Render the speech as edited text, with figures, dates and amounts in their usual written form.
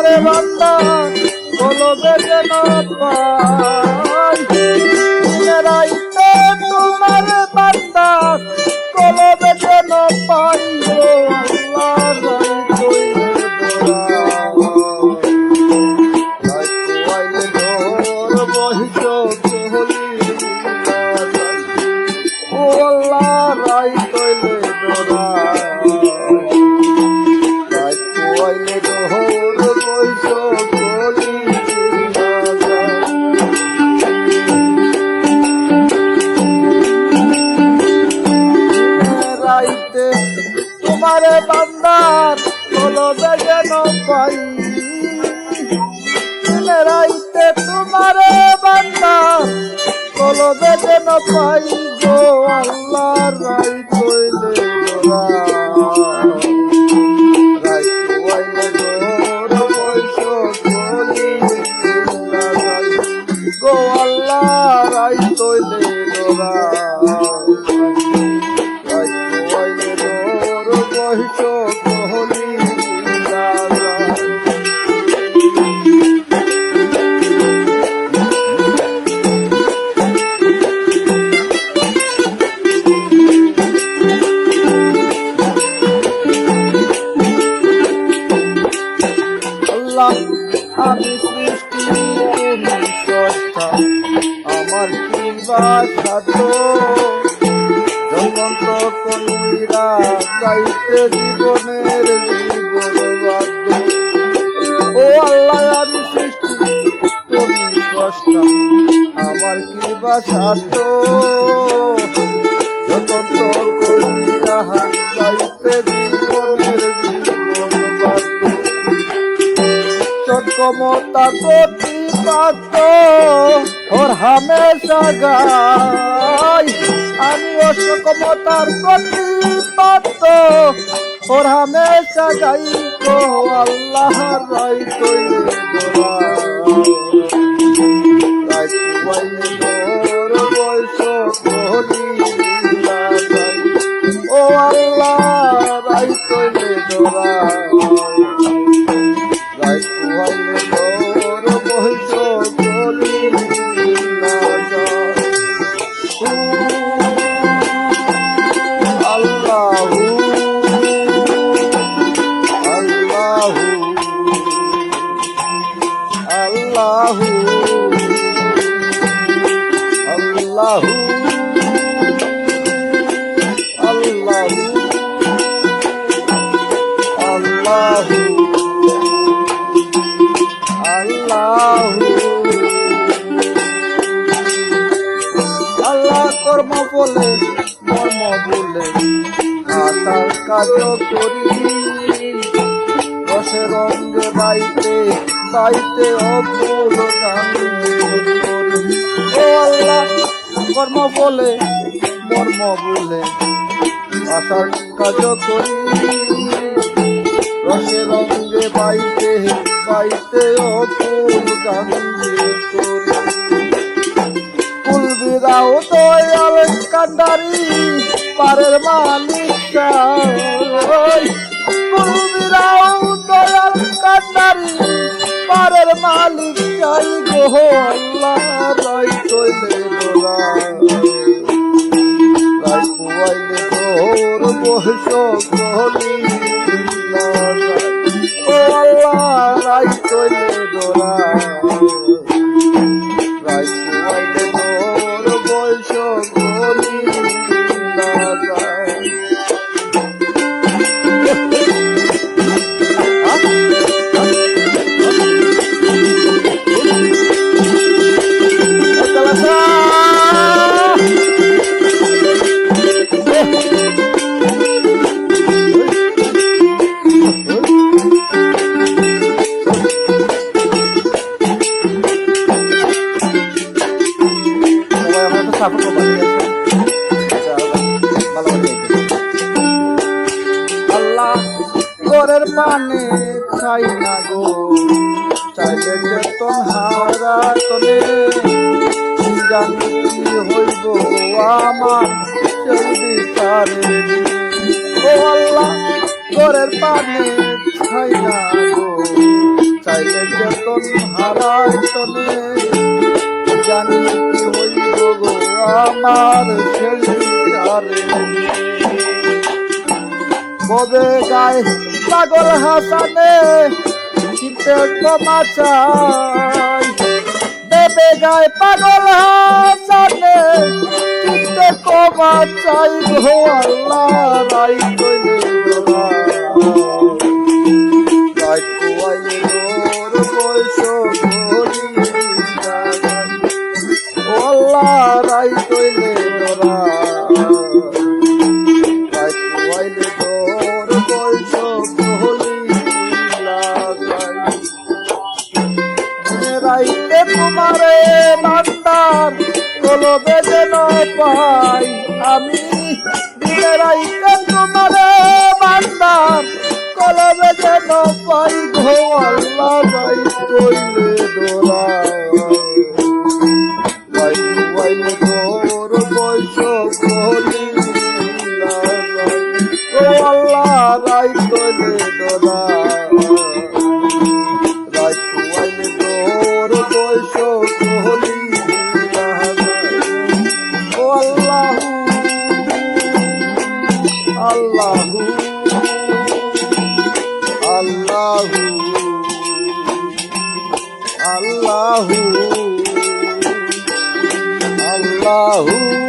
তোমারে বান্দা কলবে যেন পাই দিনে রাইতে তোমারে বান্দা কলবে যেন পাই গো আল্লাহ রাই কইলে তোমারে বান্দার কলবে যেন পাই দিনে রাইতে তোমারে বান্দার কলবে যেন পাই গো আল্লাহ রাই কইলে রাই কইলে গো আল্লাহ রাই কইলে আমি সৃষ্টি তুমি স্রষ্টা আমার কি বা সাধ্য যখন তখন উইরা যাইতে জীবনের জীবন বাধ্য ও আল্লাহ আমি সৃষ্টি তুমি স্রষ্টা আমার কি বা সাধ্য যখন তখন উইরা যাইতে জীবনের জীবন বাধ্য ক্ষমতা প্রতিপাদ্য ওর হামেশা গাই আমি অক্ষমতার প্রতিপাদ্য ওর হামেশা গাই গো আল্লাহ রাই কইলে রাই কইলে মোর বয়স কলি ও আল্লাহ রাই কইলে দোরা আল্লাহ কর্ম বলে মর্ম বলে আশার কাজ করি রসে রঙে বাইতে বাইতে অপুর গান করি ও আল্লাহ কর্ম বলে মর্ম বলে আশার কাজ করি রসে রঙে বাইতে বাইতে অপুর গান করি কুলবিরাও দয়াল কান্ডারি পারের মালিক কুলবিরাও দয়াল কান্ডারি পারের মালিক চাই গো আল্লাহ রাই কইলে রাই কুয়াইলে তোর বহস কলি ও আল্লাহ রাই কইলে দোরা রাই কুয়াইলে তোর বয়স কলি আল্লাহ ঘরের পানে চাই না গো চাইলে যেতন হারা তলে জানি কি হইব আমার সেই বিচারে ও আল্লাহ ঘরের পানে চাই না গো চাইলে যেতন হারাই তনে জানি কি হইব গো আমার শেষারে কবে গায় পাগল হাসানে চিনতে ক্ষমা চাই দেবে গায় পাগল হাসানে চিনতে ক্ষমা চাই গো আল্লাহ রাই কইলে দোলা রাই কুয়াইলে তোর বয়স করি ও আল্লাহ রাই কইলে দোলা রাই কুয়াইলে তোর বয়স করি রাইতে তোমারে বান্দার কলবে যেন পাই আমি দিনে রাইতে তোমারে বান্দার কলবে যেন পাই গো আল্লাহ রাই কইলে দোলা রাই কইলে তোর বয়স করি ও আল্লাহ রাই কইলে দোলা Allahu Allahu Allahu Allahu